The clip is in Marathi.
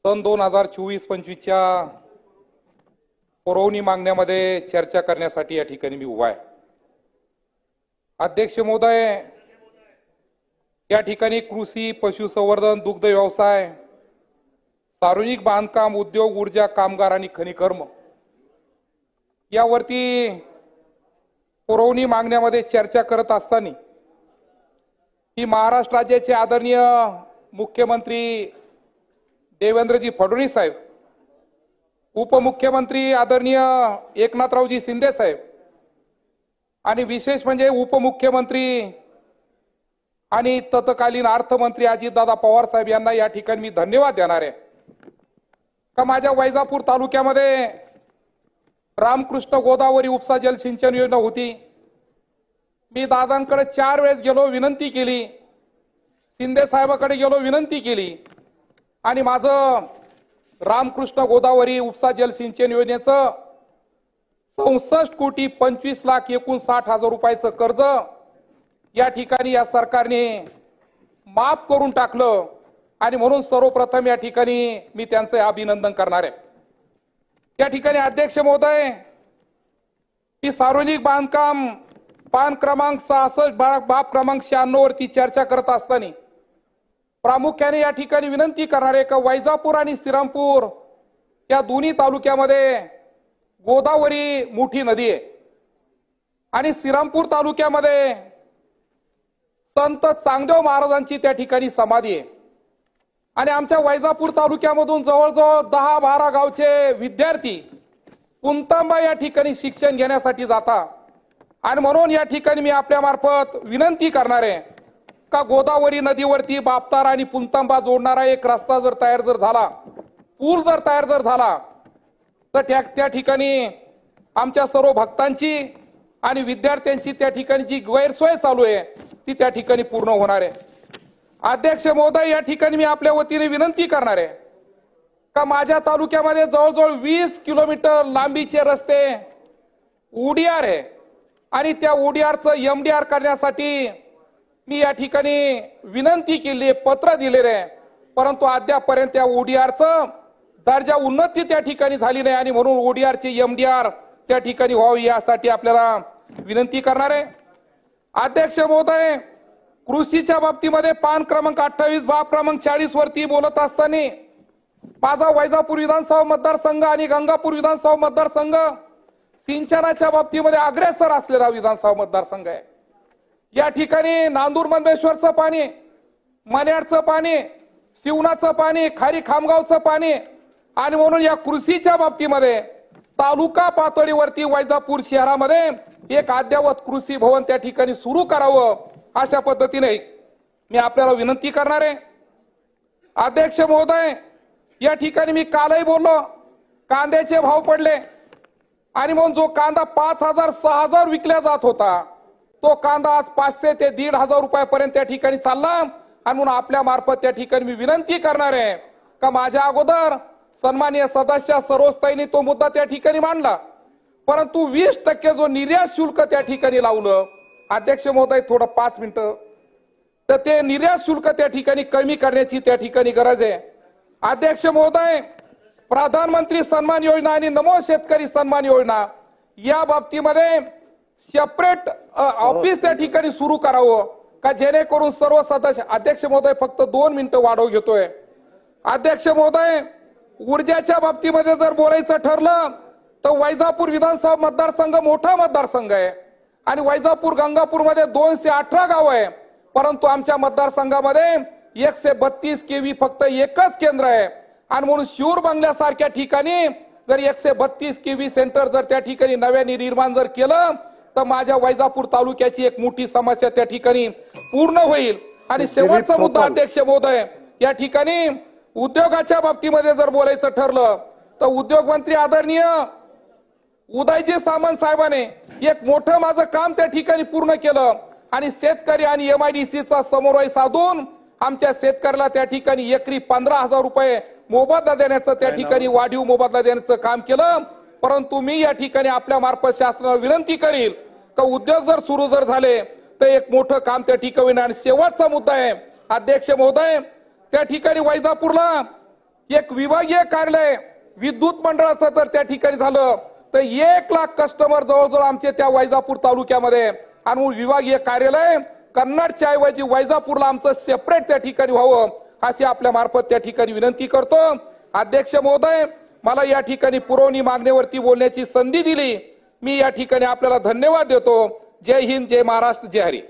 सन 2024-25च्या पुरवणी मागण्यामध्ये चर्चा करण्यासाठी या ठिकाणी मी उभा आहे। अध्यक्ष महोदय, या ठिकाणी कृषी, पशुसंवर्धन, दुग्ध व्यवसाय, सार्वजनिक बांधकाम, उद्योग, ऊर्जा, कामगार आणि खनिकर्म यावरती पुरवणी मागण्यामध्ये चर्चा करत असताना ही महाराष्ट्र राज्याचे आदरणीय मुख्यमंत्री देवेंद्रजी फडणवीस साहेब, उपमुख्यमंत्री आदरणीय एकनाथरावजी शिंदे साहेब आणि विशेष म्हणजे उपमुख्यमंत्री आणि तत्कालीन अर्थमंत्री अजितदादा पवार साहेब यांना या ठिकाणी मी धन्यवाद देणार आहे का माझ्या वैजापूर तालुक्यामध्ये रामकृष्ण गोदावरी उपसा जल सिंचन योजना होती। मी दादांकडे 4 वेळेस गेलो, विनंती केली, शिंदे साहेबांकडे गेलो, विनंती केली आणि माझं रामकृष्ण गोदावरी उपसा जल सिंचन योजनेचं 64,25,59,60,000 रुपयाचं कर्ज या ठिकाणी या सरकारने माफ करून टाकलं आणि म्हणून सर्वप्रथम या ठिकाणी मी त्यांचे अभिनंदन करणार आहे। या ठिकाणी अध्यक्ष महोदय, ही सार्वजनिक बांधकाम पान क्रमांक 66 बाब क्रमांक 96 वरती चर्चा करत असताना प्रामुख्याने या ठिकाणी विनंती करणार आहे का वैजापूर आणि श्रीरामपूर या दोन्ही तालुक्यामध्ये गोदावरी मोठी नदी आहे आणि श्रीरामपूर तालुक्यामध्ये संत चांगदेव महाराजांची त्या ठिकाणी समाधी आहे आणि आमच्या वैजापूर तालुक्यामधून जवळजवळ 10-12 गावचे विद्यार्थी पुंतांबा या ठिकाणी शिक्षण घेण्यासाठी जातात आणि म्हणून या ठिकाणी मी आपल्या मार्फत विनंती करणार आहे का गोदावरी नदीवरती बापतारा आणि पुंतांबा जोडणारा एक रस्ता जर तयार झाला, पूल जर तयार झाला तर त्या ठिकाणी आमच्या सर्व भक्तांची आणि विद्यार्थ्यांची त्या ठिकाणी जी गैरसोय चालू आहे ती त्या ठिकाणी पूर्ण होणार आहे। अध्यक्ष महोदय, या ठिकाणी मी आपल्या वतीने विनंती करणार आहे का माझ्या तालुक्यामध्ये जवळजवळ 20 किलोमीटर लांबीचे रस्ते ओडीआर आहे आणि त्या ओडीआरचं एमडीआर करण्यासाठी मी या ठिकाणी विनंती केली, पत्र दिलेले आहे, परंतु अद्यापर्यंत त्या ओडीआरचं दर्जा उन्नती त्या ठिकाणी झाली नाही आणि म्हणून ओडीआरचे एमडीआर त्या ठिकाणी व्हावी यासाठी आपल्याला विनंती करणार आहे। अध्यक्ष महोदय, कृषीच्या बाबतीमध्ये पान क्रमांक 28 बाब क्रमांक 40 वरती बोलत असताना माझा वैजापूर विधानसभा मतदारसंघ आणि गंगापूर विधानसभा मतदारसंघ सिंचनाच्या बाबतीमध्ये अग्रेसर असलेला विधानसभा मतदारसंघ आहे। या ठिकाणी नांदूर मंदेश्वरचं पाणी, मन्याडचं पाणी, शिवनाचं पाणी, खारी खामगावचं पाणी आणि म्हणून या कृषीच्या बाबतीमध्ये तालुका पातळीवरती वैजापूर शहरामध्ये एक अद्ययावत कृषी भवन त्या ठिकाणी सुरू करावं अशा पद्धतीने मी आपल्याला विनंती करणार आहे। अध्यक्ष महोदय, या ठिकाणी मी कालही बोललो, कांद्याचे भाव पडले आणि म्हणून जो कांदा 5,000-6,000 विकला जात होता तो कांदा आज 500 ते 1,500 रुपयापर्यंत त्या ठिकाणी चालला आणि म्हणून आपल्या मार्फत त्या ठिकाणी मी विनंती करणार आहे का माझ्या अगोदर सन्माननीय सदस्य सरोजताईंनी तो मुद्दा त्या ठिकाणी मांडला, परंतु 20% जो निर्यात शुल्क त्या ठिकाणी लावलं, अध्यक्ष महोदय थोडं 5 मिनिटं, तर ते निर्यात शुल्क त्या ठिकाणी कमी करण्याची त्या ठिकाणी गरज आहे। अध्यक्ष महोदय, प्रधानमंत्री सन्मान योजना आणि नमो शेतकरी सन्मान योजना या बाबतीमध्ये सेपरेट ऑफिस त्या ठिकाणी सुरू करावं का जेणेकरून सर्व सदस्य, अध्यक्ष महोदय फक्त 2 मिनिटं वाढव घेतोय। अध्यक्ष महोदय, ऊर्जाच्या बाबतीमध्ये जर बोलायचं ठरलं तर वैजापूर विधानसभा मतदारसंघ मोठा मतदारसंघ आहे आणि वैजापूर गंगापूर मध्ये 218 गाव आहे, परंतु आमच्या मतदारसंघामध्ये 132 केवी फक्त एकच केंद्र आहे आणि म्हणून शिवर बंगल्यासारख्या ठिकाणी जर 132 केवी सेंटर जर त्या ठिकाणी नव्याने निर्माण जर केलं तर माझ्या वैजापूर तालुक्याची एक मोठी समस्या त्या ठिकाणी पूर्ण होईल। आणि शेवटचा मुद्दा अध्यक्ष महोदय, या ठिकाणी उद्योगाच्या बाबतीमध्ये जर बोलायचं ठरलं तर उद्योग मंत्री आदरणीय उदयजी सामंत साहेबांनी एक मोठं माझं काम त्या ठिकाणी पूर्ण केलं आणि शेतकरी आणि एमआयडीसीचा समन्वय साधून आमच्या शेतकऱ्याला त्या ठिकाणी एकरी 15,000 रुपये मोबदला देण्याचं त्या ठिकाणी वाढीव मोबदला देण्याचं काम केलं। परंतु मी या ठिकाणी आपल्या मार्फत शासनाला विनंती करील का उद्योग जर सुरू जर झाले तर एक मोठं काम त्या ठिकाणी। आणि शेवटचा मुद्दा आहे अध्यक्ष महोदय, त्या ठिकाणी वैजापूरला एक विभागीय कार्यालय विद्युत मंडळाचं जर त्या ठिकाणी झालं तर 1 लाख कस्टमर जवळजवळ आमचे त्या वैजापूर तालुक्यामध्ये, आणि विभागीय कार्यालय कन्नडच्या ऐवजी वैजापूरला आमचं सेपरेट त्या ठिकाणी व्हावं अशी आपल्या मार्फत त्या ठिकाणी विनंती करतो। अध्यक्ष महोदय, मला या ठिकाणी पुरवणी मागणीवरती बोलण्याची संधी दिली, मी या ठिकाणी आपल्याला धन्यवाद देतो। जय हिंद, जय महाराष्ट्र, जय हरी।